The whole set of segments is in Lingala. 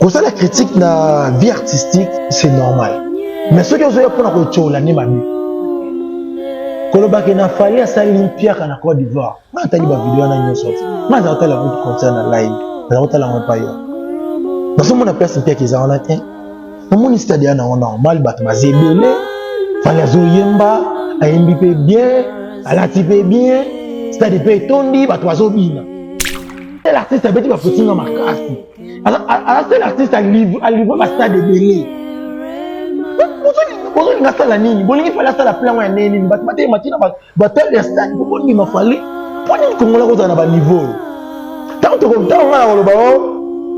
ça la critique na vie artistique c'est normal mais ce que vous avez pour la culture la nimami kolobaki na fali asali limpiaka na Côte d'Ivoire matali ba vidéo na nyoso maza otala route concert na live na otala empire parce que mon personne qui est en latin mon stade est normal bat bazebele fali azoyemba ayembi pe bien alati pe bien stade pe tondi bat bazobina l'artiste a besoin de faire ma casse. Alors c'est l'artiste a livré ma stade de belé. Bonjour il a ça la nini. Bon il fallait ça la plein ouais nini. Battre matina battre les stades. Bon il m'a fallu. Pour nous Congolais qu'on a bas niveau. Tant que on va le bas.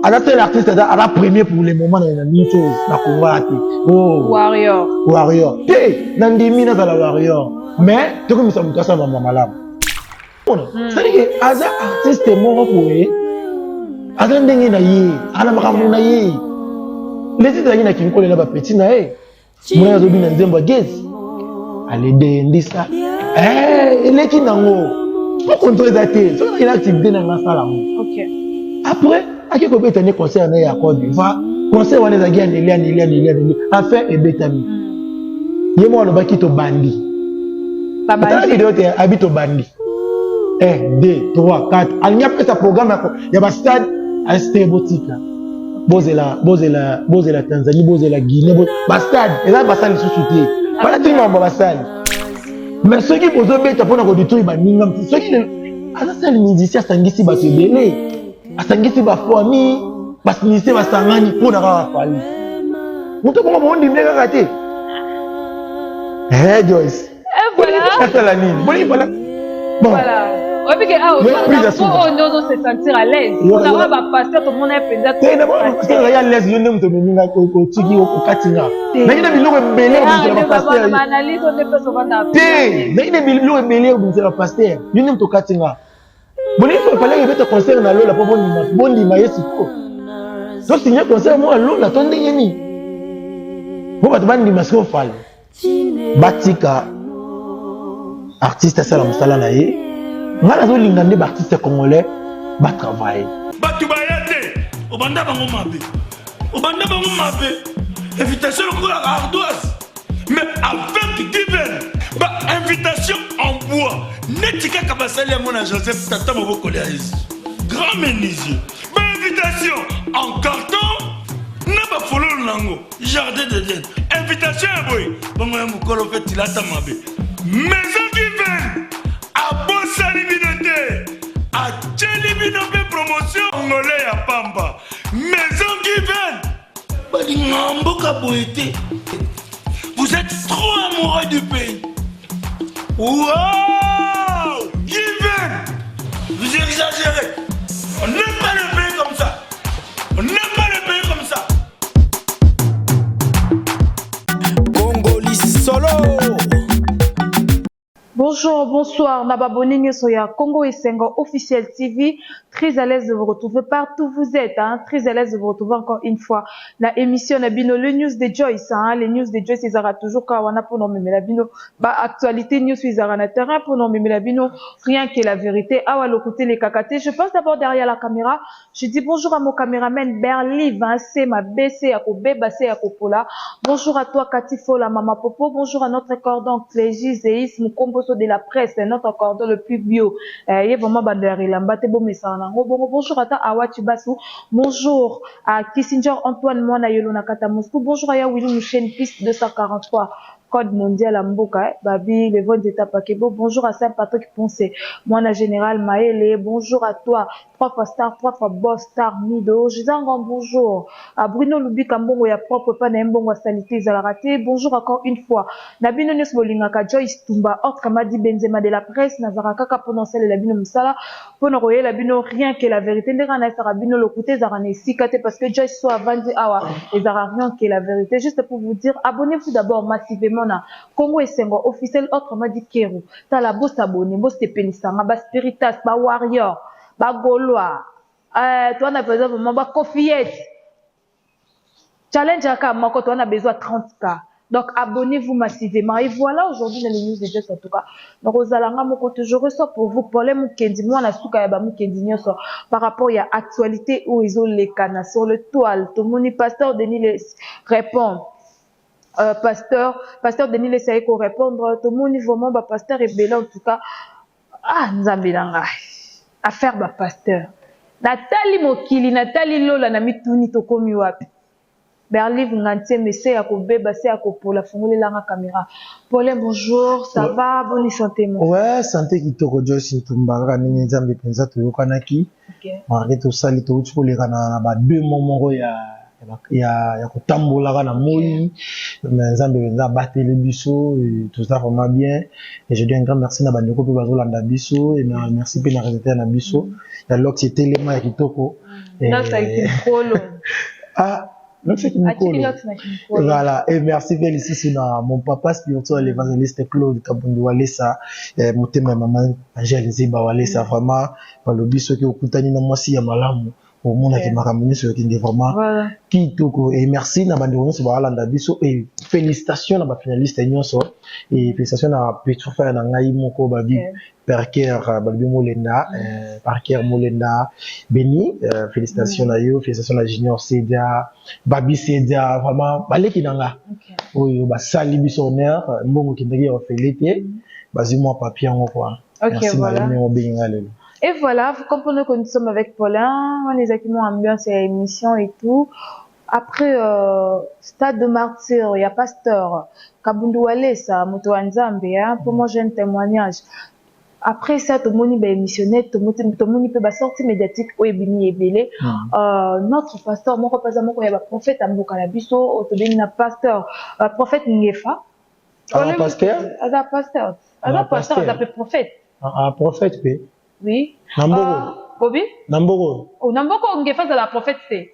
Alors c'est l'artiste a la première pour les moments dans la minute la Congo. Oh warrior. Hey nandimi na la warrior. Mais tu comme ça me casse ma malade. C'est-à-dire que Aza artiste mort pour eux. Aza ndenge na ye, ana makambo na ye. Les titres na kinko le ba petit na ye. Mwana zo bina nzemba gezi. Ale de ndisa. Ele ki nango. Pour contrôler ça té. So il a activité na ngasala. OK. Après, aki ko beta ne concert na ya Côte d'Ivoire. Concert wana za gi andeli. Affaire e betami. Ye mo lo ba ki to bandi. Baba vidéo te habite au bandi. 1, 2, 3, 4. Il y a fait un programme. Il y a un stade à Estébotika. Bozela Tanzanie, Bozela Guinée. Un stade. Et là, un stade sous-souté. Voilà tout le monde, un stade. Mais ceux qui posent des choses pour nous détruire, ceux qui sont les musiciens, c'est qui sont belé. C'est qui sont famille. Parce que c'est un sangani pour nous avoir fallu. Vous te comment on dit bien raté. Joyce. Et voilà. Bon. Voilà. On peut se sentir à l'aise. On va passer tout le monde est peut-être. Il y a l'aise, il y a un peu de tiki au katinga. Mais il y a des gens qui belé au bureau pasteur. Mais il y a des gens qui belé au bureau pasteur. Il y a un peu de katinga. Bon, il faut parler de concert na lola pour bon di maïs ko. Donc si il y a concert moi lola tonde yeni. Bon ba bandi masco fal. Batika artiste ça la musala na ye. Ngala zo lingande ba artiste congolais ba travailler. Batu bayate obanda bango mabe. Invitation ko la ardoise. Mais avec divers ba invitation en bois. Netika kabasali mon Joseph Tata Moboko Léaïs. Grand menuisier. Ba invitation en carton. Na ba follow nango. Jardin de Dieu. Invitation boy. Bongo ya mukolo fait tilata mabe. Maison divine. A Bossali Minoté, a Tcheli Minoté promotion congolais à Pamba. Maison Given. Badingamboka Boété. Vous êtes trop amoureux du pays. Wow! Given. Vous exagérez. On n'aime pas le pays comme ça. Congolis solo. Bonjour, bonsoir, Nababoni Soya, Congo et Sengo officiel TV. Très à l'aise de vous retrouver partout où vous êtes, hein. Très à l'aise de vous retrouver encore une fois. La émission Nabino, le news de Joyce, hein. Les news de Joyce, ils auront toujours quand on a pour nommer Nabino. Bah, actualité news, ils auront un terrain pour nommer Nabino. Rien que la vérité. Ah, ouais, le côté les cacatés. Je passe d'abord derrière la caméra. Je dis bonjour à mon caméraman Berli, Vincé, ma BC, à Kobe, Bassé, à Kopola. Bonjour à toi, Katifo, la Mama Popo. Bonjour à notre cordon Clégie, Zéis, Mukomboso de la presse, notre cordon le plus bio. Il est vraiment bandéré, l'ambate bon message. Bonjour à ta Awachi Bassou. Bonjour à Kissinger Antoine Moana Yolona Kata Moscou. Bonjour à Willy Mouchen, piste 243. Code mondial à Mboka, Babi, les votes d'état Pakebo. Bonjour à Saint-Patrick Poncé, Moana Général Maëlé. Bonjour à toi, 3 fois star, 3 fois boss star Mido. Je dis un grand bonjour à Bruno Lubi Kambongo, ya propre pas n'embongo sanité Zalarate. Bonjour encore une fois. Nabino News Bolingaka, Joyce Tumba, Or Kamadi Benzema de la presse, Nazaraka Kapononsel et Labino Moussala. Ponoroye, Labino, rien que la vérité. Ndera Sarabino, le côté Zarane Sikate, parce que Joyce soit Vandi Awa, et Zara rien que la vérité. Juste pour vous dire, abonnez-vous d'abord massivement. Congo et Sengo officiel autrement dit Kéro. T'as la bosse abonnée, bosse te pénissanga, ba spiritas, ba warrior, ba gaulois. Toi on a besoin vraiment ba cofiette. Challenge à Kamako, toi on a besoin 30K. Donc, abonnez-vous massivement. Et voilà, aujourd'hui, dans les news de Joyce, en tout cas. Donc, aux alanga, mon côté, je reçois pour vous, pour les moukendi, moi, na souka, yaba moukendi, nyoso, par rapport à l'actualité où ils ont les canards sur le toile. Tout le monde, pasteur Denis les répond. Pasteur Denis les essaye qu'on répondre. Tout le monde, vraiment, bah, pasteur est belé, en tout cas. Ah, Nzambelanga. Affaire, bah, pasteur. Nathalie Mokili, Nathalie Lola, na mituni, tokomi wapi. Berli Vungantie, mais c'est à Kobeba, c'est à Kopola, Fungole Langa Caméra. Pauline, bonjour, ça va, bonne santé, mon ouais, santé qui te rejoice, Ntumbaga, Nzambe Penza, Toyokanaki. Marqué tout ça, les tout pour les rana, deux moments, il y a Kotambola, na Moui, mais Nzambe Penza, battre les bisous, et tout ça vraiment bien. Et je dis un grand merci à Bandeko Pebazolanda Bissou, et merci pour la résultat à Bissou. Il y a l'autre, c'était les mains qui toko. Là, ça a été trop long. Ah, donc c'est qui me colle. Voilà, et merci félicitations à mon papa spirituel, l'évangéliste Claude Kabundi Walesa, mon thème maman Angèle Ziba Walesa, vraiment, par le biso qui est au Koutani, moi si à Malamu, au monde qui m'a ramené sur qui est vraiment, qui toko, et merci na bandouron sur Walanda biso, et félicitations à ma finaliste Nyonso, et félicitations à Petro Frère Nangaï Moko Babi, Parker Balbi Molenda, Parker Molenda, Béni, félicitations à eux, félicitations à Junior Sedia, Babi Sedia, vraiment, balé qui nanga. Oui, bah, sali bisonnaire, mbongo qui n'a pas fait l'été, vas-y moi papier en quoi. Merci voilà. Et voilà, vous comprenez que nous sommes avec Paulin, on les acquis ambiance et émission et tout. Après, stade de martyr, il y a pasteur, Kabundu Walesa, Moto Nzambe, hein, pour moi j'ai un témoignage. Après ça, tout le monde est missionnaire, tout le monde peut sortir médiatique, ou ebini ebele. Notre pasteur, mon représentant, il y a un prophète, Amboka Labiso, il pasteur, prophète Ngefa. Un pasteur? Un pasteur. Un pasteur, il s'appelle prophète. Un prophète, oui. Oui. Namboro. Bobby? Namboro. Oh, Namboro, Ngefa, c'est la prophète, c'est.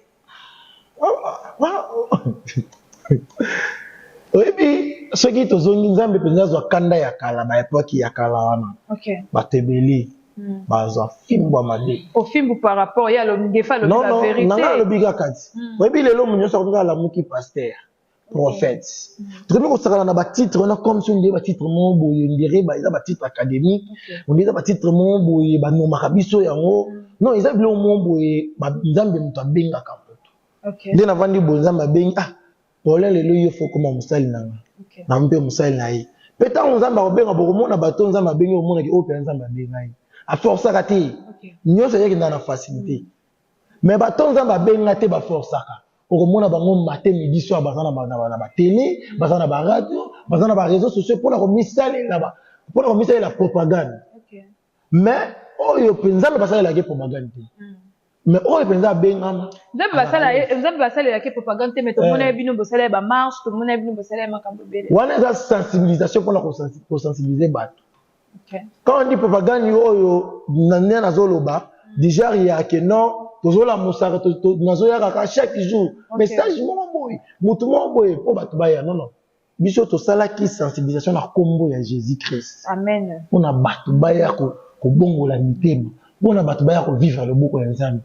Oui, puis, ceux qui te zongi nzambe penza zo kanda ya kala, ba époque ya kala wana. Ok. Ba tebeli. Ba zo fimbo amade. Au film par rapport, il y a le Ngefa, le la vérité. Non, non, le biga kati. Oui, puis, les lots, nous sommes là, la mouki pasteur. Prophète. Tu connais qu'on s'arrête dans un titre, on a comme si on dit un titre mon boy, on dirait un titre académique, on dirait un titre mon boy, bah non marabiso yango. Non, ils avaient le mon boy, bah nzambe muta benga kampoto. Ok. Dès avant di bonzamba benga, ah, Paulin le loyo faut comment musali nanga. Ok. Na mpe musali na ye. Peut-être on nzamba benga boko mona bato nzamba benga o mona ki o pe nzamba benga ye. A force à rater. Nyo c'est que dans la facilité. Mais bato nzamba benga te ba force à au monde bango matin midi soir bazana ba télé bazana ba radio bazana ba réseaux sociaux pour la remisale là-bas pour la remisale la propagande. Mais oyo penza le basala la propagande. Mais oyo penza bengama nzambe basala la propagande mais tout monde bino bosala ba marche tout monde bino bosala makambo bele wana za sensibilisation pour la sensibiliser bato. Quand on dit propagande oyo nanya na zoloba déjà il y a que non tozola musaka nazoya kaka chaque jour message mon boy mutu mon boy po batu baya non non biso to sala ki sensibilisation na kombo ya Jésus Christ amen pona batu baya ko bongola mitema pona batu baya ko vivre le boko ya Nzambe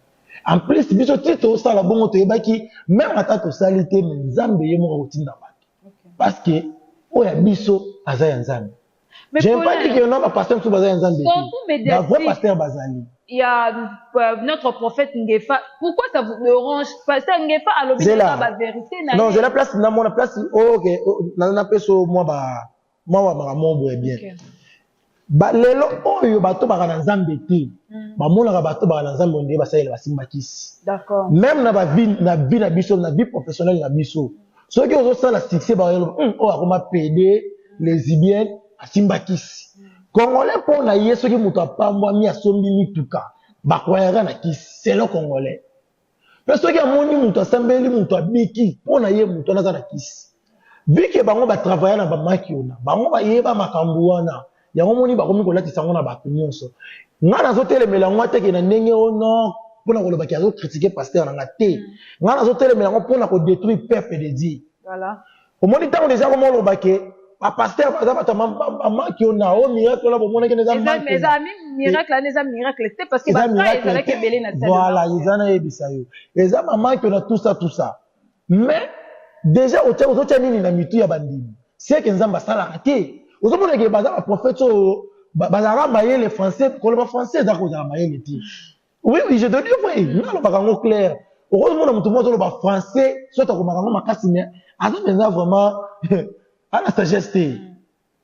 en plus biso tito sala bongo to yebaki même ata to salite mais Nzambe ye mo ko tinda batu parce que oya biso azaya Nzambe j'aime pas dire que non pasteur tout bazaya Nzambe la vrai pasteur bazali. Il y a notre prophète Ngefa. Pourquoi ça vous dérange? Parce que Ngefa a l'obligation de la vérité. Non, j'ai la place, dans mon place. Oh, ok. Dans place, moi, mon boy bien. Ba lelo oyo bato ba na Nzambe te. Ba mona bato ba na Nzambe onde ba salela ba simbakisi. D'accord. Même na ba vie na biso na vie professionnelle na biso. Ceux qui ont ça la succès ba oh akoma PD lesbienne a simbakisi. Congolais pour na yeso ki muto apambwa mi asombi mituka bakwayaka na kisi le Congolais parce que amoni muto asambeli muto abiki pour na ye muto na kisi vu que bango ba travailler na ba makiona bango ba yeba makambu wana yango moni ba komi ko latisa ngo na ba nyonso ngana zo telemela ngo teke na ndenge ono pour na ko loba ki azo critiquer pasteur na ngate ngana zo telemela ngo pour na ko détruire peuple de Dieu voilà au moni tango déjà comment loba ke a pasteur bazaba maman qui on a au miracle là bon que les amis mes amis miracle les amis miracle c'est parce que ils allaient que belé na voilà ils en a ebisayo les maman qui on a tout ça mais déjà ozotia nini na mitu ya bandimi c'est que nzamba sala raté ozomona ke baza prophète so bazara mayele français koloba français za ko za mayele ti oui je te dis vrai non ba kango clair ozomona mutu mozo ba français soit ko makango makasi mais aza menza vraiment à la sagesse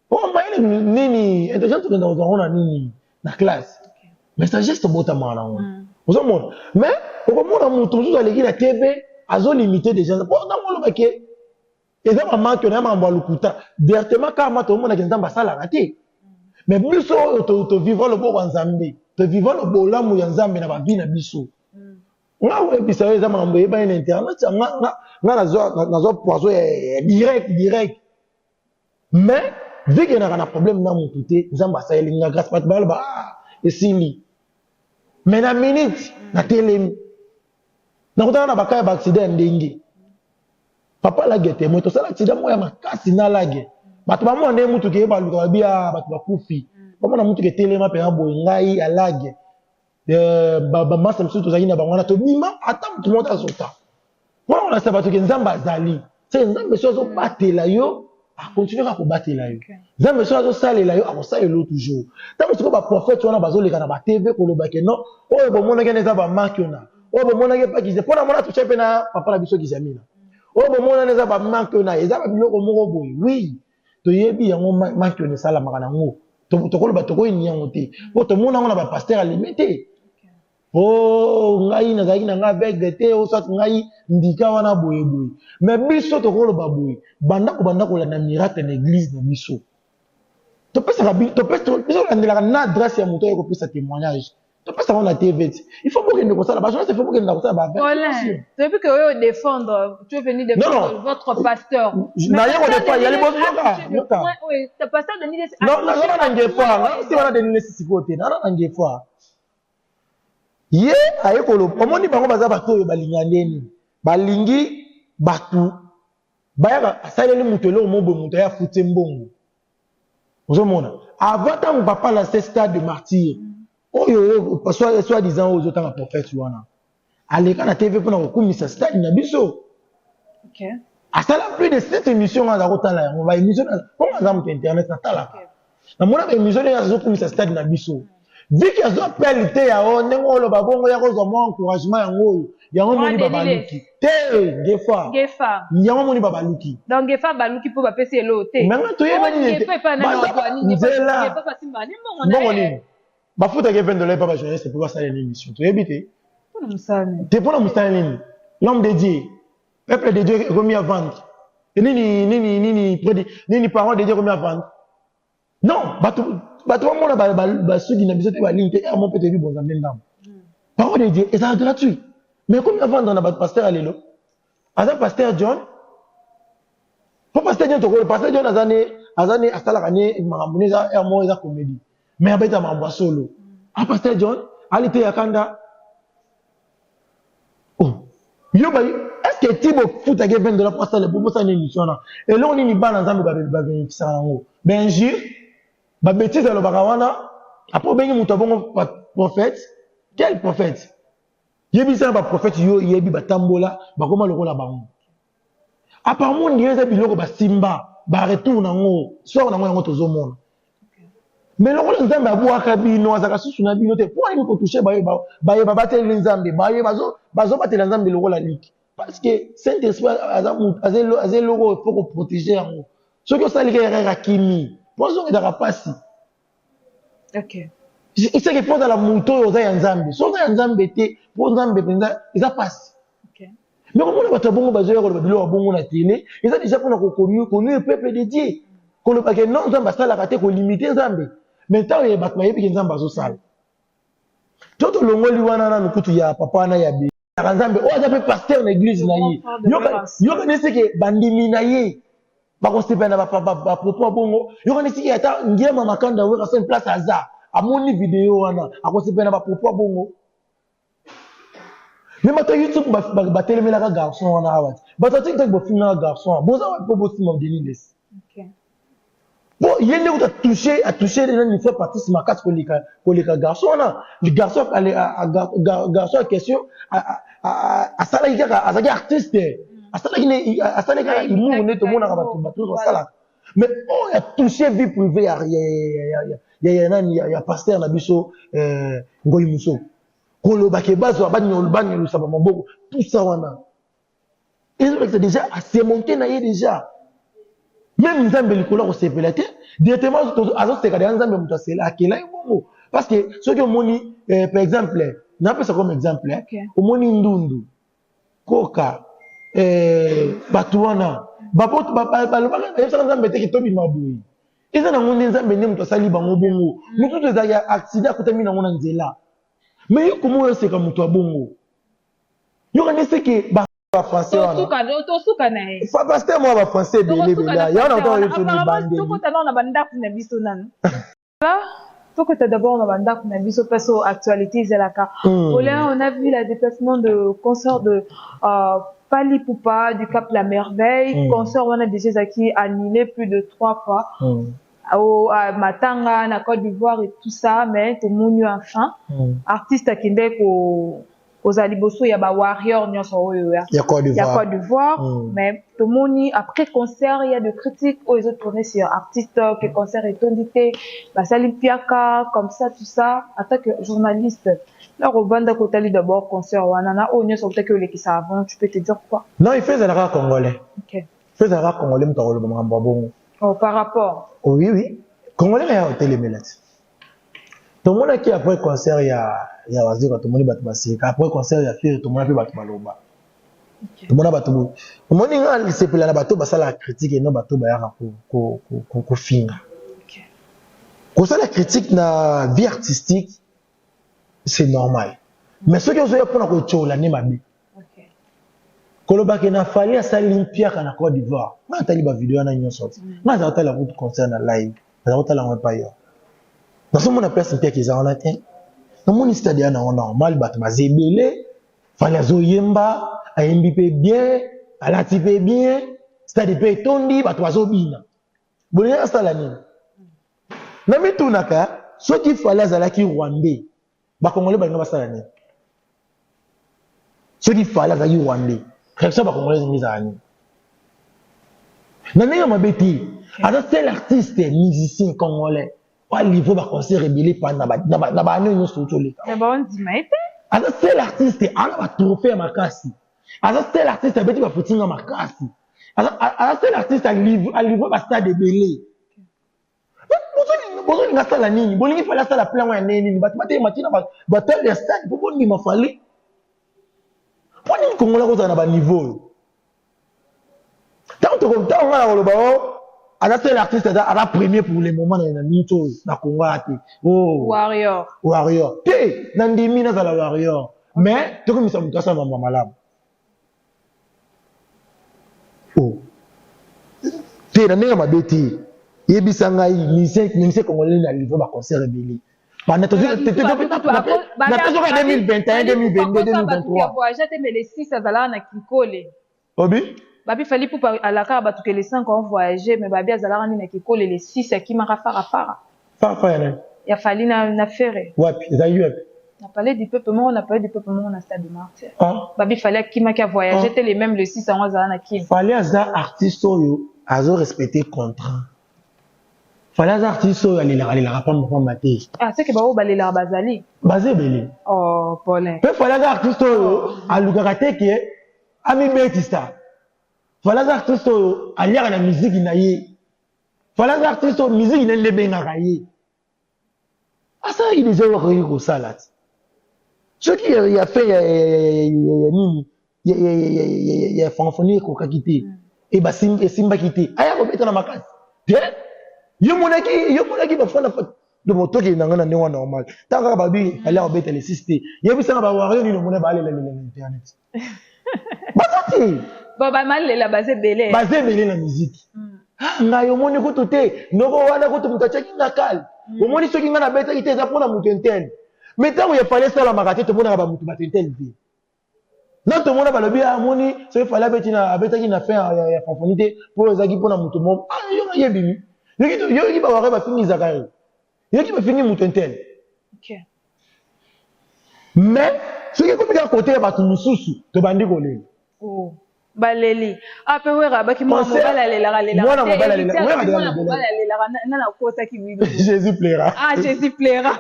oh mayele nini intelligence que dans on a nini na classe mais sagesse bota mana ozomona mais okomona mutu mozo aleki na TV azo limiter des gens pour dans le baquet et ça maman que na mambo lukuta directement kama to mona nzamba sala raté mais biso to vivre le bon nzambe to vivre le bolamu ya nzambe na ba vie na biso nga we bisa eza mambo e ba internet nga nazo poison direct mais vu qu'il y a un problème dans mon côté nzamba sa elinga grâce pas ba esili mais na minute na télé nakutana na bakaya ba accident ndenge papa la gete mo to sala accident mo ya makasi na lage bato ba mo nde mutu ke ba luka bia bato ba kufi ba mo na mutu ke telema pe ngabo ngai alage ba masa msutu to zakina ba ngwana to bima ata mutu mo ta sota mo na sa bato ke nzamba zali c'est nzambe so batela yo a continuer à batela yo nzambe so salela yo a ko salela toujours tant que ba prophète wana bazoleka na ba TV ko loba ke non o bo mo na ke neza ba makiona o bo mona ke pa kize pona mona to chepe na papa la biso kizamina o bo mona neza ba manque na eza ba biloko moko boy oui to yebi yango manque ne sala makana ngo to ko ba to ko ni yango te o to mona ngona ba pasteur alimité o ngai na zaki na nga begete o sat ngai ndika wana boye mais biso to ko ba boy banda ko la na miracle na église na biso to pesa biso la na adresse ya moto ko pesa témoignage. Ça on a TV. Il faut que nous ça la il faut que nous ça ba. Depuis que vous défendre, tu es venu défendre votre pasteur. Na yako défendre, il y a les bons gars. Oui, le pasteur Denis. Non, na ngefa, si on a des nécessités côté, na ngefa. Ye ayeko lo, omoni bango baza bato yo balinga ndeni. Balingi batu. Baya asaleli mutelo mobo muto ya futé mbongo. Ozomona. Avant tant papa la stade de martyr. Oyo soit disant aux autres prophètes wana aleka na TV pour na kokumisa stade na biso OK à ça la plus de cette émission on a kotala on va émission pour exemple internet na tala na mona émission ya zo kumisa stade na biso vu que zo pelité ya on ngo lo babongo ya ko zo mo encouragement yango moni babaluki te gefa yango moni babaluki donc gefa baluki pour ba pese lo te mais nga to yeba ni gefa pasimba ni mbongo bafuta ke vendre pas journaliste c'est pour ça l'émission tu éviter pour nous ça c'est pour nous ça l'homme de Dieu peuple de Dieu remis à vendre nini parents de Dieu remis à vendre non bato mona ba ceux qui na biso te ba ligne te mon peut-être bon zambe ndam parole de Dieu et ça gratuit mais comme à vendre na pasteur alelo asa pasteur John pour pasteur John to ko pasteur John azane asala kane mamuneza mo eza comédie mais abeta mamba solo a pasteur John alite yakanda oh yo ba est-ce que tibo futa ke vendre la pasteur le bobo sa émission na et là on ni bana nzambe ba bénéficier nango ben jure ba bêtise lo bakawana apo bengi muto bongo prophète quel prophète yebi sa ba prophète yo yebi batambola bakoma lokola bango apparemment ndiye za biloko ba simba ba retour nango so nango tozomona mais le rôle nzambe abwaka bino azaka susu na bino te pour aller ko toucher baye batela nzambe baye bazo batela nzambe le rôle aliki parce que saint esprit azelo il faut ko protéger yango ce que ça lié à kimi pozo ndaka pasi OK il sait que pour dans la moto oza ya nzambe so za nzambe te pour nzambe penza eza pasi OK mais comment on va te bongo bazo ya ko bilo bongo na télé ils ont déjà pour ko connu le peuple de Dieu ko le paquet non nzambe ça la raté ko limiter nzambe maintenant il y a batma yebi nzamba zo sala toto longoli wana na nukutu ya papa na ya bi nzambe o aza pe pasteur na église na ye yoka nesi ke bandimi na ye ba ko stepena ba propos bongo yoka nesi ke ata ngema makanda we ka sen place aza amoni vidéo wana ako stepena ba propos bongo mais maintenant YouTube ba telemela ka garçon wana awati ba TikTok bo filmer garçon boza wa po bo simon Denis OK bon il y a une à toucher les gens il faut partir ma casse pour les garçons là les garçons garçon question à ça là il y a artiste asalaka imu ne tomonaka bato basala mais on a touché vie privée ya pasteur na biso ngoli muso koloba ke bazwa banyo saba maboko tout ça wana c'est déjà assez monté na ye déjà même nzambe likolo ko sepela te directement azo seka de nzambe muto asela akela bongo parce que ce que moni par exemple na pesa comme exemple omoni ndundu koka bato wana balobaka bayebisaka nzambe te kitobi maboyi eza nango nde nzambe nde moto asali bango bongo mosusu ezalaki accident akutami nango na nzela mais yo komo oyoseka moto ya bongo yoka nde seke bafrançais wana paster mwa bafrançais ebele yawana ntoyosoni Tokota d'abord na banda kuna biso paso actualité zelaka. On a vu le déplacement de concert de Pali Poupa du Cap La Merveille, concert on a déjà qui annulé plus de 3 fois. À Matanga, na Côte d'Ivoire et tout ça, mais tout le monde enfin artiste qui est aux aliboso il y a ba warrior nyonso il y a Côte d'Ivoire mais tout le monde après concert il y a de critiques aux autres tournées sur artistes que concert est tondité bah salimpiaka comme ça tout ça en tant que journaliste là au banda kotali d'abord concert wanana o nyonso peut-être que les qui savent tu peux te dire quoi non il fait la congolais OK fait la congolais mtolo mambo bon par rapport oui congolais il y a hôtel Melet tout le monde qui après concert il y a waziri tout le monde bat basika après concert il y a fait tout le monde peut bat baloba tout le monde bat tout le monde ngal sepela na bato basala critique et non bato bayaka ko finga ko sala critique na vie artistique c'est normal mais ce que vous avez pour ko chola ne mabe koloba ke na fali asali mpia kana Côte d'Ivoire na tali ba vidéo na nyonso na za tala ko concert na live na tala ngwa pa yo na somo na place mpia ki za ona te na moni stade na normal bat mazebele fali azoyemba ayembi pe bien alati pe bien stade pe tondi bat wazobina bolinga sala nini na mitunaka soki fali azalaki rwandais bakongole balinga basala nini soki fali azalaki rwandais réaction bakongole zingiza nini na ndenge mabeti aza tel artiste musicien congolais pas niveau ba concert rebelle pa na ba ano nyonso toleka na ba on dit maite aza tel artiste ana ba trophée makasi aza tel artiste abeti ba footinga makasi aza tel artiste a livre ba stade ebele bozo nga sala nini bolingi fala sala plan ya nini batete matina ba tel ya stade pour ni mafali pour ni kongola ko na ba niveau tant nga na loba à tel artiste à la première pour le moment dans une chose na Congo ate warrior te nandimi na la warrior mais to comme ça mutasa mama malamu te na ndenge mabeti yebisa ngai mise congolais na livre ba concert rebelle pendant tout na 2021 2022 2023 voyage mais les 6 azala na Kikole obi babi fali pour à la carte batuke les 5 ont voyagé mais babi azala ni na Kikole les 6 qui m'a fara ya fali na ferré wapi zayu wapi on a parlé du peuplement on a parlé du peuplement on a stade de Martyr babi fali qui m'a voyagé les mêmes les 6 ans azala na ki fali azala artiste oyo azo respecter contrat fali azala artiste oyo alila pas mo maté c'est que ba balela bazali bazebele Paulin pe fali azala artiste oyo alukaka te ke ami betista fali azala artiste oyo aliaka na musique na ye fali azala artiste oyo musique na nde bengaka ye asa il déjà okoki kosala ti soki ya fait nini ya francophonie ekokaki te esimbaki te aya kobeta na makasi te yo monaki bafanda de motoki na nga na ndenge normal tant kaka babi aliaka kobeta le 6 te yebisanga bawario nini omona balela internet basati balela bazebele na musique ngai omoni kutu te noko wana kutu moto atiaki nga kale omoni soki nga nabetaki te eza mpona moto interne mais ntango ya fale esalamaka te tomonaka bamoto bato interne te na tomona balobi amoni soki fale abetaki na fin ya francophonie te mpo ezalaki mpona moto mo yo yebimi yoki baware bafingi zakari yoki bafingi moto interne mais soki ekomika kote ya bato mosusu tobandi kolela baleli ape wera baki mwana mobala lela mwana mobala lela mwana mobala lela na kota ki video Jésus plaira Jésus plaira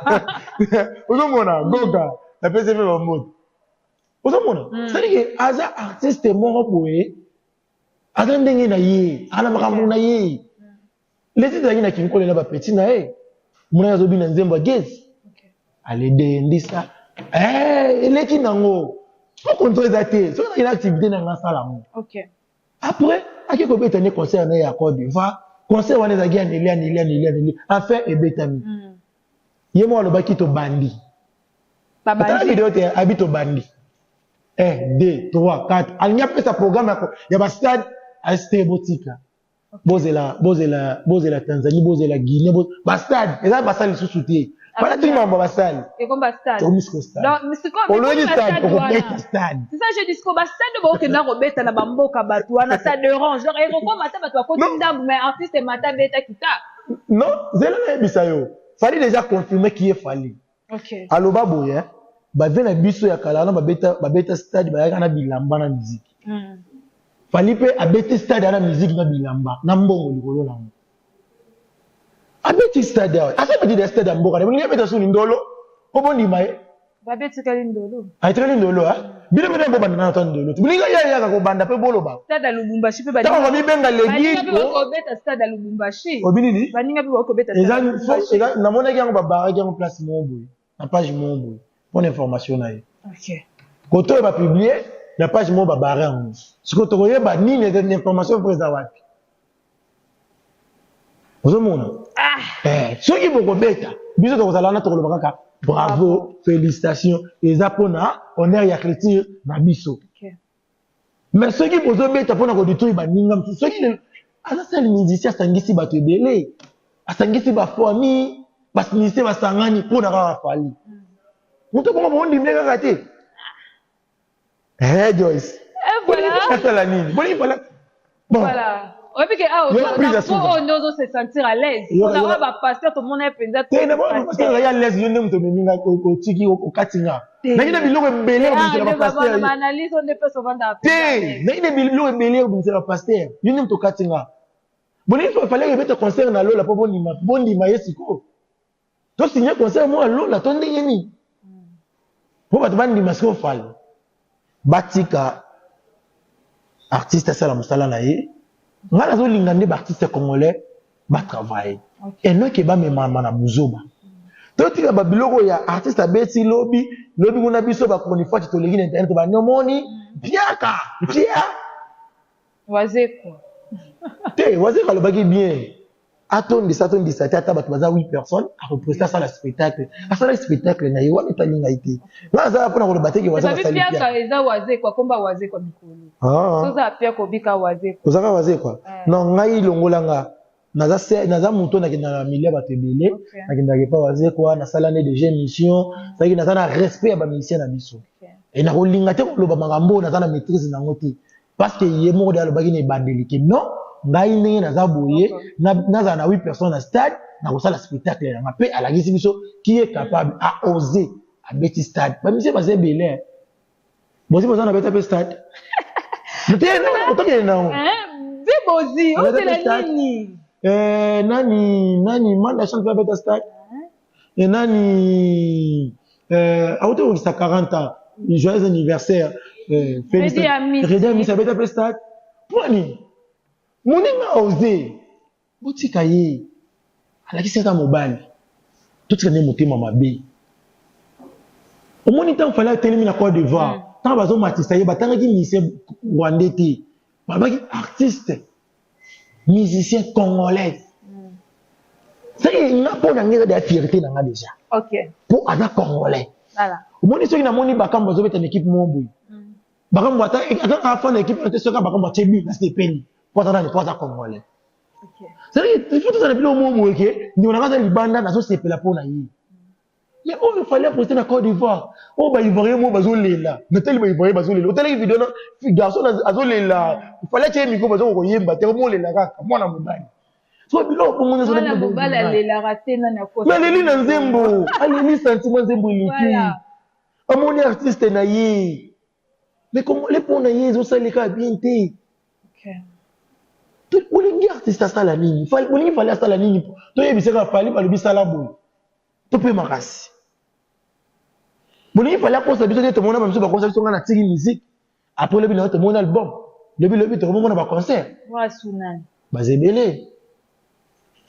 ozomona goga na pese pe ba mot ozomona c'est que aza artiste moko boye aza ndenge na ye ana makambo na ye leti zangi na kinkolela ba petit na ye mwana azobi na nzembo gezi ale de ndisa eleki nango faut contrôler ça té so na activité na ngasala mo OK après aki ko beta ne concert na ya Côte d'Ivoire concert wana za gia neli enfin ebetami ye mo lo baki to bandi baba vidéo te habito bandi 1 2 3 4 alnya pesa programme ya ba stade a stade botika bozela Tanzanie bozela Guinée ba stade eza ba stade sous soutien Voilà tout le monde va stade. Et comme stade. Au muscle stade. Non, mais c'est comme stade. C'est ça je dis que stade de beaucoup na robeta na bamboka batu na ça dérange. Genre et comment mata batu ko ndambu mais artiste mata beta kita. Non, zela na bisayo. Fallait déjà confirmer qui est fallu. OK. Aloba boye, ba vena biso ya kala na ba beta stade ba ya na bilamba na musique. Fallait pe abete stade na musique na bilamba na mbongo likolo na mo. Abeti stade ya. Asa petit stade ya mboka. Ni abeta so ndolo. Obo ni mai. Babeti kali ndolo. Ai tele ndolo ha. Bile mena mbo banda na to ndolo. Bilinga ya ko banda pe bolo ba. Stade ya Lubumbashi pe banda. Tango mi benga legi. Ko beta stade ya Lubumbashi. Obini ni? Baninga pe ko beta. Eza na mona ki ba ba ki place mo boy. Na page mo boy. Pour information na ye. OK. Koto ba publier na page mo ba barre en. Siko to koyeba nini information présent wapi. Ozomona. Soki boko beta biso to kozala na to kolobaka ka bravo félicitations eza pona honneur ya écriture na biso. OK. Mais soki bozo beta pona ko détruire ba ninga soki ala sali musicien sangisi bato ebele asangisi ba famille basinise basangani pona ka fali. Muto koma bondi mlega kate. Joyce. Et voilà. Ça la nini. Bon. Voilà. Oui, parce que on ose se sentir à l'aise. On a pas pasteur tout le monde est pensé. T'es d'abord parce que à l'aise, il y a un homme minga au tiki au katinga. Mais il y a des biloko belé au la pasteur. On analyse on ne peut souvent d'appeler. T'es, mais il y a des biloko belé au la pasteur. Il y a un homme katinga. Bon, il fallait mettre concert na lola pour bondi maïsiko. To signer concert moi lola tonde yeni. Pour battre bandi masiko fall. Batika artiste ça la musala na ye. Ngala zo lingande ba artiste congolais ba travailler. Et non ke ba mema na buzoba. To tika ba biloko ya artiste abeti lobby kuna biso ba konifati to legi na internet ba nyomoni biaka. Bia. Wazeko. Wazeko le bagi bien. Atondi ata ba baza 8 personnes à représenter ça le spectacle. À ça le spectacle na yo wa talinga ite. Ngaza pona ko le bateki waza sali. Biaka eza wazeko komba wazeko mikolo. Soza pia ko bika wazeko. Ozaka wazeko. Non ngai longolanga naza muto na kina milia batebele na kina ke pa wazeko na sala ne déjà mission, ça ki na na respect ba mission na biso. Et na ko linga te ko loba makambo na na maîtrise na ngoti. Parce que yemo de alobaki ne bandelike non. Ngai ndenge naza boye naza na 8 personnes à stade na kosala spectacle na pe à la biso qui est capable à oser à beti stade ba mise ba zebele bozi boza na beta pe stade mete na otoke na bibozi o de la nini nani manda chante pa beta stade et nani auto qui sa 40 ans joyeux anniversaire félicitations Redami sa beta pe stade poni Moninga osé. Botika ye. Alaki seka mobali. Totika ne motema mabe. Au moni tant fallait telemi na Côte d'Ivoire. Tant bazo matista ye batanga ki musicien rwandais te. Babaki artiste. Musicien congolais. C'est une pona ngeza de fierté na nga déjà. OK. Pour ana congolais. Voilà. Au moni soki na moni bakambo bazo beta une équipe mombo. Bakambo ata fa na équipe te soka bakambo chebi na stepeni. Pour dans les portes congolais. OK. C'est-à-dire il faut tout ça depuis le moment où que nous on a dans Libanda na so c'est la pour na yi. Mais il fallait poster na Côte d'Ivoire. Oh ba ivoirien mo bazo lela. Mais tel ba ivoirien bazo lela. Tel vidéo na garçon azo lela. Il fallait que miko bazo ko yemba te mo lela kaka mwana mobali. So bilo ko mo zo na mobali lela raté na na Côte. Mais leli na nzembo. Ali ni sentiment nzembo liki. Amoni artiste na yi. Mais comment les pour naïe ils ont ça les cas bien té. Ok. Tout les artistes ça la nini. Il fallait ça la nini. Toi il bisa fallait pas le bisa la boule. Tout peut marasser. Bon il fallait qu'on s'habitue de tout le monde même si pas concert on a tiré musique. Après le bi tout mon album. Le bi tout le monde va concert. Ouais, Sounan. Bah c'est belé.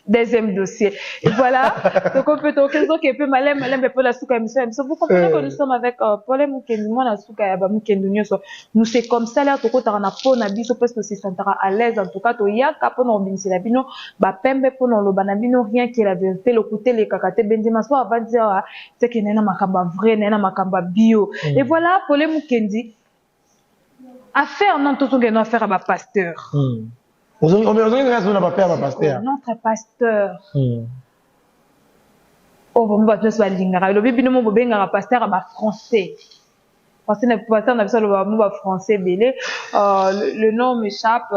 Deuxième dossier. Et voilà, donc on peut donc qui peut malem mais pour la souka émission. Vous comprenez que nous sommes avec Paul Mukendi, moi la souka ya ba Mukendi nyonso. Nous c'est comme ça là to kota na po na biso parce que c'est sentara à l'aise en tout cas to yaka po na obinisi la bino ba pembe po na loba na bino rien qui est la vérité le côté les kakate benzema so va dire c'est que nena makamba vrai nena makamba bio. Et voilà Paul Mukendi affaire non to to ngeno affaire ba pasteur. On a pas peur, pasteur. Notre pasteur. Oh, bon, bah, je suis à l'ingara. Le bébé, nous, un pasteur à français. Parce que le pasteur, on a besoin de français, belé. Le nom m'échappe.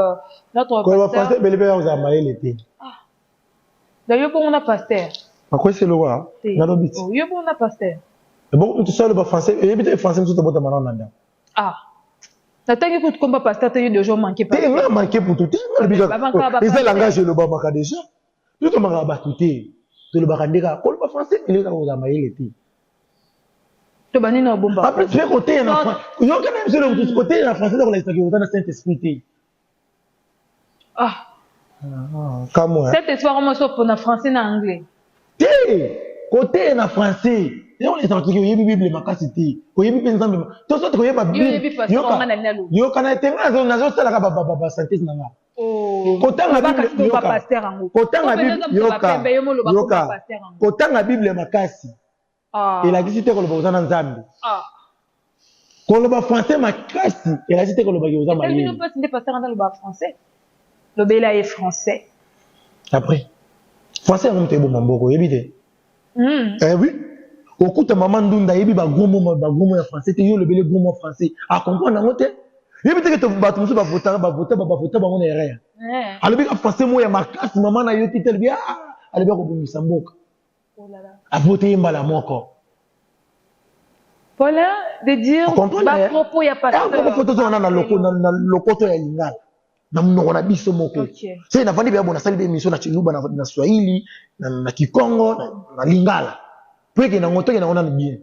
Notre pasteur. Pasteur, belé, vous avez marié l'été. D'ailleurs, pour on a pasteur. À quoi c'est le roi? Oh, yo, pour on a pasteur. Bon, tu sais, le français, et puis, le français, tout le monde. Ah. T'as écoute comme pasteur, t'as eu deux jours manqué. T'es un manqué pour tout. Et ça, langage, le bas, maka déjà. Tout le monde a battu. Tout le monde a dit, quand le français, il est là, vous avez marié l'été. Tu vas venir au bon bar. Après, tu fais côté, il y a quand même sur le côté, il y a français, dans l'instant, vous avez Saint-Esprit. Ah. Comme moi. Cette histoire, on m'a sauvé pour le français et l'anglais. Côté, il y a français. Et on est en train de dire, Bible, ma cassité. Vous avez bien ensemble. Tout ça, tu as Bible. Yo, quand été là, on a ça la santé nanga. Oh. Côté la Bible, côté la Bible, côté la Bible makasi. Et la visite que le besoin en Zambie. Ah. Quand le français makasi, et la visite que le besoin en Zambie. Mais nous pas des pasteurs dans le bas français. Le bela est français. Après, français on te bon mamboko, éviter. Eh oui. Au coup de maman Ndunda, il y a un gros mot français, il y a le gros mot français. À comprendre, on est. Il y a peut-être que tu vas voter, on est rien. Alors, il y a français, moi, il y a ma classe, maman, il y a un titre, bien, elle est bien au Sambouk. À voter, il y a la mort. Voilà, de dire, à propos, il y a pas de. On a photo, on a le côté, il y a l'ingala. On a biso moko. C'est na fandi bien bon na sali émission na Chiluba na Swahili, na Kikongo, na Lingala. Pour que n'en autant on a bien.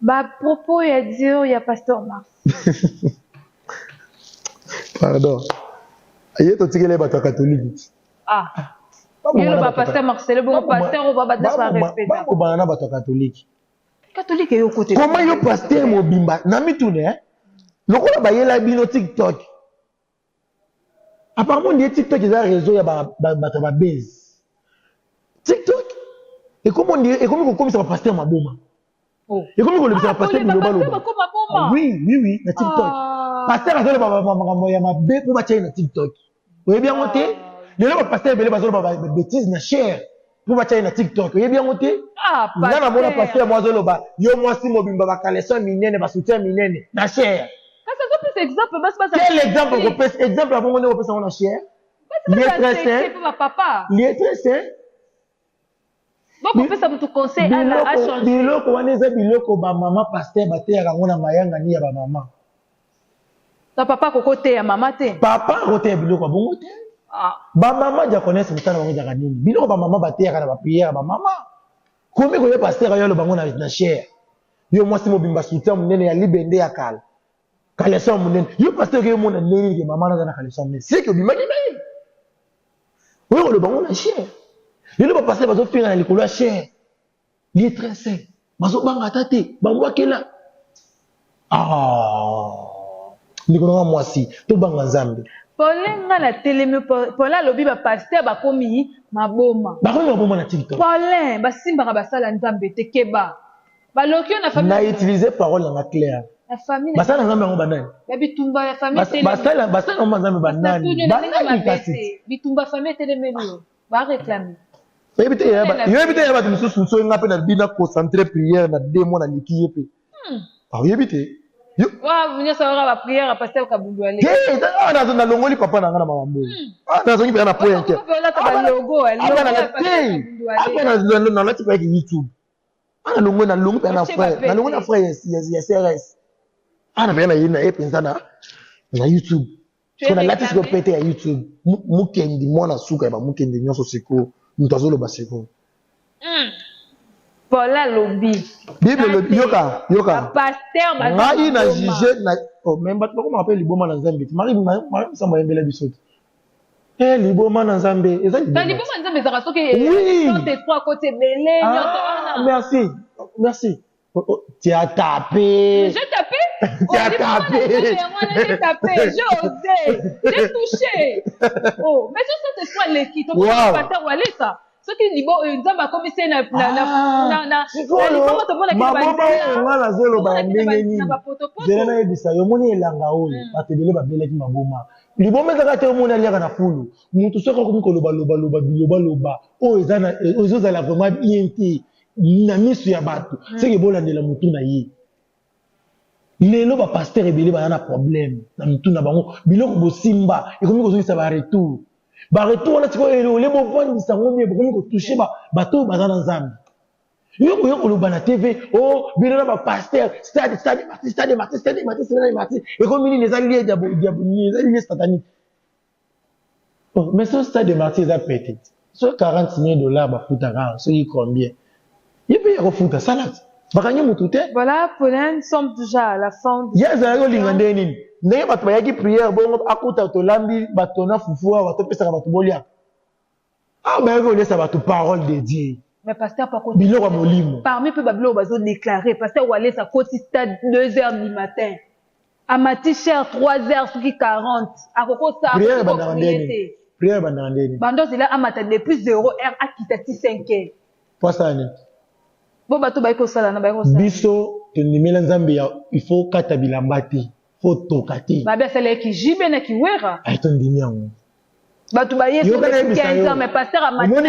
Bah propos il y a dire il y a pasteur Mars. Pardon. Aïe to tigele ba catholique. Ah. Il le pasteur Marcel, bon pasteur on va battre ça respect. Ba ko banana ba catholique. Catholique est au côté. Comment yo pasteur mobimba na mitune hein? Lokola ba yela bino TikTok. Apparemment des TikTok ils a réseau ya ba base. TikTok. Et comment on dit, et comment ça va passer ma bombe? Et comment on le va passer ma bombe? Oui, na TikTok. Passer à ma bé pour battre na TikTok. Vous voyez bien monter? Le va passer belé bazolo ba bêtise na share pour battre na TikTok. Vous voyez bien monter? Ah, pas. Là na mona passer moi zolo ba yo moi si mobimba ba kaleso minene ba soutien minene na share. Ça c'est exemple, quel exemple on peut exemple avant on peut ça on a share? Il est très sain. Il est très sain. Bon, peut ça me tout conseil à la changer. Biloko waneza biloko ba maman pasteur ba te ya ngona mayanga ni ya ba maman. Ta papa ko côté ya maman te. Papa côté biloko bongo te. Ah. Ba maman ja connaître mutana bango ja kanini. Biloko ba maman ba te ya kana ba prière ba maman. Kombi ko ye pasteur yo lo bango na share. Yo mwasi mobimba soutien munene ya libende ya kala. Kaleso munene. Yo pasteur yo mona neni ke maman na kaleso munene. C'est que bimaki na. Oui, le bango na share. Il ne va pas passer par faire dans l'école cher. Il est très sain. Bazo banga tate, bangwa kela. Ah. Nikolanga mwasi, to banga nzambe. Paulinga na télé Paulin lobi ba pasteur ba komi maboma. Ba komi maboma na TikTok. Paulin ba simba ba sala nzambe te keba. Ba lokio na famille. Na utiliser parole na claire. La famille. Ba sala nzambe ngo banani. Ba bitumba ya famille télé. Ba sala ngo nzambe banani. Banani kasi. Bitumba famille télé menu. Ba réclamer. Il y a des choses qui sont concentrées prière na 2 mois na likiye pe. Ah oui éviter. Wa vunya saura ba prière pasteur kabundu ale. Eh, na longoli papa na ngana mambo. Ah, na zongi pe na point ke. Ah, logo, na lati pa YouTube. Ah, na longo pe na frère. Na longo na frère yes CRS. ana pe na yina e penza na YouTube so na latisi ko pete ya YouTube mukendi mwana suka ba mukendi nyonso siko mutazolo basiko Paula lobby Bible lobby yoka pasteur ngai na juger na oh même ba ko m'appelle liboma na Nzambe mari samba yembela biso liboma na Nzambe eza liboma na Nzambe zaka soki tes trois côtés belé merci tu as tapé j'ai tapé j'ai tapé j'ai osé j'ai touché oh mais ça c'est toi l'équipe to pasteur Walesa soki libo Nzambe akomisi na liboma to mona maboma zolo ba ndenge nini zela na ebisa yo moni elanga oyo batebele babelaki maboma liboma ezaka te omona aliaka na fulu mutu soki akomi koloba oyo ezozala vraiment bien te na miso ya bato seke bolandela mutu na ye lelo bapaster ebele baya na problème na mutu na bango biloko bosimba ekomi kozongisa baretour wana sikoyo ole bovandisa ngo mie bokomi kotouche bato baza na Nzambe yo koloba na TV bino na bapaster stade marti ekomi nini eza lie eza lie satanique mais so stade marti eza petit so $40,000 bafutaka soki combien ye pe ya kofuta salade bakangi mutu te voilà Paulin nous sommes déjà à la fin ye ezalaki olinga nde nini ndenge bato bayaki prière bongo akuta tolambi bato na fufu awa topesaka bato boliaka bayaki kolesa bato parole de Dieu mais pasteur par contre biloko ya molimo parmi peu babilo bazo déclarer pasteur Walesa koti stade 2h du matin à mati cher 3h soki 40 akoko sa prière bandaka ndeni bando zela amata depuis 0h akitati 5h posani bo bato bayiko sala na bayiko sala biso tondimela Nzambe ya il faut kata bilamba te faut toka te babe sala ki jibe na ki wera ay tondimi yango bato baye sur 15 ans mais pasteur a matin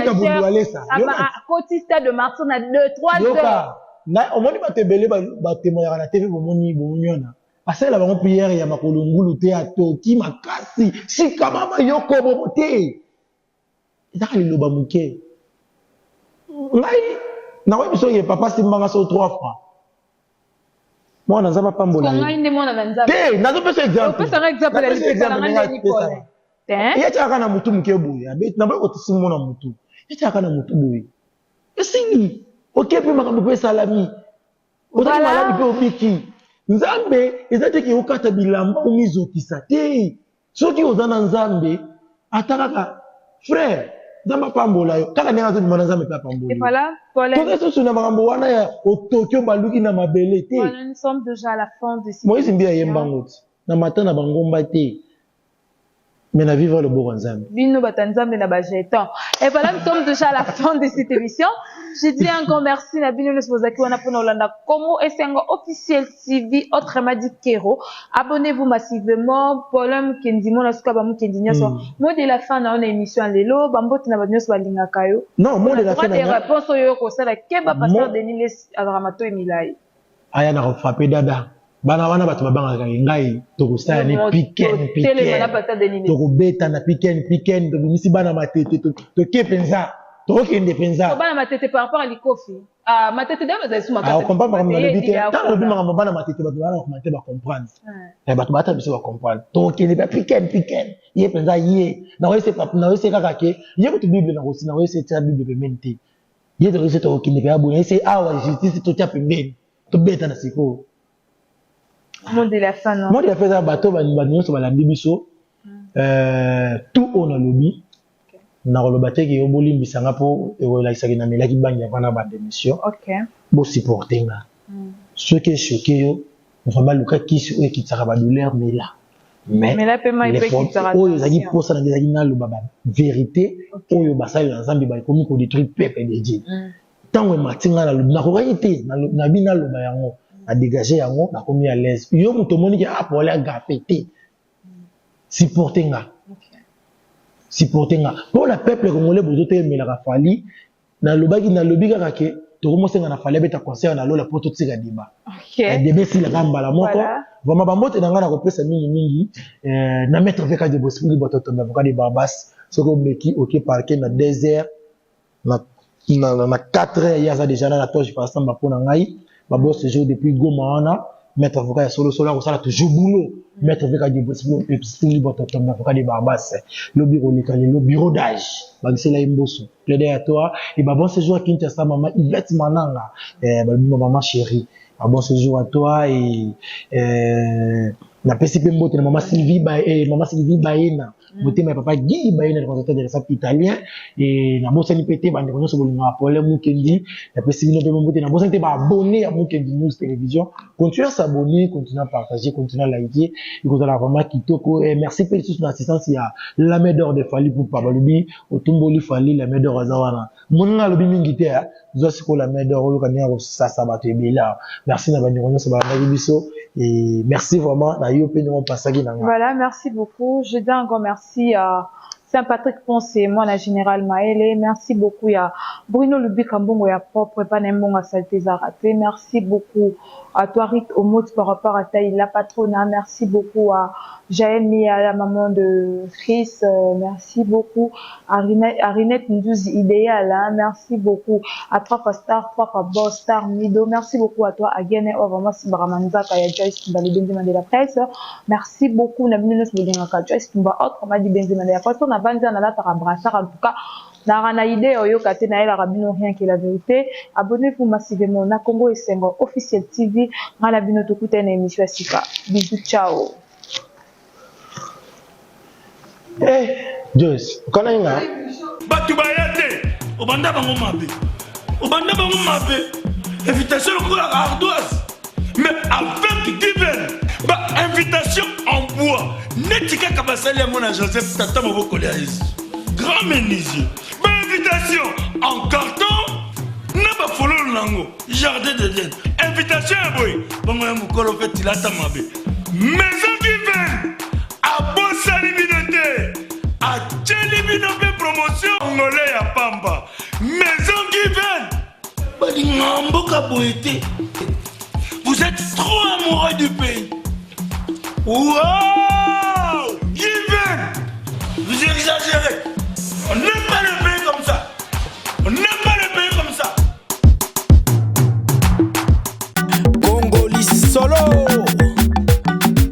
koti stade de Marseille na 2-3 heures na omoni bato ebele batemoyaka na TV bomoniona asala bango prière ya makolo ngulu te atoki makasi sika mama yoko bobo te ezaka liloba moke ngai na biso ye papa simbanga so 3 francs mwana Nzambe apambola ngai nde mwana na Nzambe te nazopesa exemple opesa exemple ya lipeka na ngai Nicole ye tiaka na mutu moke boye na bako tisingo na mutu ye tiaka na mutu boye esili okepe makambo pe salami otaki maladi pe obiki Nzambe eza te ki okata bilamba omizokisa te soki oza na Nzambe atakaka frère Nzambe apambola yo kaka ndenge azobima na Nzambe pe apambola voilà Paul tokesusu na makambo wana ya otoki obaluki na mabele te nous sommes déjà à la fin de cette Moïse mbi ayembango ti na mata na bangomba te mais na vivre le beau Nzambe bino batanzambe na bajeton et voilà nous sommes déjà à la fin de cette émission je dis encore merci na bino les bozaki wana pona Olanda Congo Esengo officiel TV autrement dit Kero abonnez-vous massivement Paulin Kendimo na suka ba mukendi nyoso mot de la fin na on émission lelo bambote na banyoso balingaka yo non mot de la fin na réponse yo ko sala keba pasteur Denis Les Adramato Emilai aya na frapper dada bana wana bato babangaka ngai tokosala ni piken tokobeta na piken tobimisi bana matete toke penza tokende penza bana matete par rapport à likofi matete dama za suma ka comprendre makambo na bité tant obi makambo bana matete bato bana komate ba comprendre bato bata biso ba comprendre tokende ba piken ye penza ye na wese kaka ke ye ko bible na kosi na wese tsa bible pementi ye to wese tokende ba bona ese awa justice to tya pembeni to beta na siko mot de la fin non mot de la fin ça bateau ba nyonso balandi biso tout on a lobby na koloba te ki obolimbisa nga po ekolakisaki na melaki bangi avant ba démission bo supporter nga ce qui est choqué yo vraiment luka kisi oyo ekitsaka ba douleur mais la paiement il peut kitara oyo ezaki posa na ezaki na loba ba vérité oyo basali na Nzambe ba komi ko détruire peuple de Dieu tango matinga na loba na kokaki te na bina loba yango à dégager yango na komi à l'aise yo muto moni ki apole a gafete supporter nga pour le peuple congolais bozo te melaka fali na lobaki na lobi kaka ke to ko mosenga na fali beta conseil na lola poto tsika diba debe si la gamba la moko vraiment ba mote nga na ko pesa mingi na mettre veka de bosili bototo na avocat de Barbas soko meki OK parquet na 2 heures na 4 heures ya za déjà na toje par ensemble pour na ngai ba boss jour depuis Goma wana maître avocat solo ça toujours boulot maître avocat du avocat de Barbas le bureau d'âge c'est là imboso plaider à toi et bon séjour à Kinshasa maman Yvette Mananga maman chérie bon séjour à toi et na PCP mbote na maman Sylvie Baena bote ma papa Guy Baena le consultant de l'État italien et na bossa ni pété bande konyo so bolingo apolé Mukendi na PCP no mbote na bossa te ba abonné à Mukendi News Télévision continuez à s'abonner continuez à partager continuez à liker et vous allez vraiment kitoko et merci pour toute l'assistance il y a la main d'or de Fali pour Pabalobi otumboli Fali la main d'or azawana monanga lobi mingité zo siko la main d'or okania ko ça bato ebela merci na banyo so ba biso et merci vraiment. Voilà, merci beaucoup. Je dis un grand merci à Saint-Patrick Ponce, moi, la générale Maëlle. Merci beaucoup à Bruno Lubikambongo, à propre, pas n'embonga saleté zaraté. Merci beaucoup à toi, Rit Omot, par rapport à Taï, la patrona. Merci beaucoup à Jaëmi, à la maman de Chris. Merci beaucoup à Rinette Ndouzi Idéal. Hein. Merci beaucoup à toi, Star, toi, Boss, Star, Mido. Merci beaucoup à toi, à Gene, vraiment, si Baramanzaka, à Joyce, dans les Benzema de la presse. Merci beaucoup, Nabinos Boudinaka, Joyce, Tumba, autre, m'a dit Benzema de la presse. On a vendu un ala brassard, en tout cas. N'a idée, oyo kate na la rabino rien que la vérité. Abonnez-vous massivement na Congo et Sengo officiel TV. Ngala bino tokuta na émission Sika. Bisous, ciao. Joyce, kana inga? Batu bayate, obanda bango mabe. Obanda bango mabe. Invitation au la ardoise. Mais avec divin, ba invitation en bois. Netika kabasali à mon Joseph Tata Moboko Léaïs. Grand menuisier. Ba invitation en carton. N'a pas follow lango. Jardin de Dieu. Invitation à boy. Bango ya mukolo fait tilata mabe. Maison divine. A bossa liminoté. A tchelibinope promotion. Ngolé ya pamba. Maison divine. Balingamboka boité. Vous êtes trop amoureux du pays. Wow!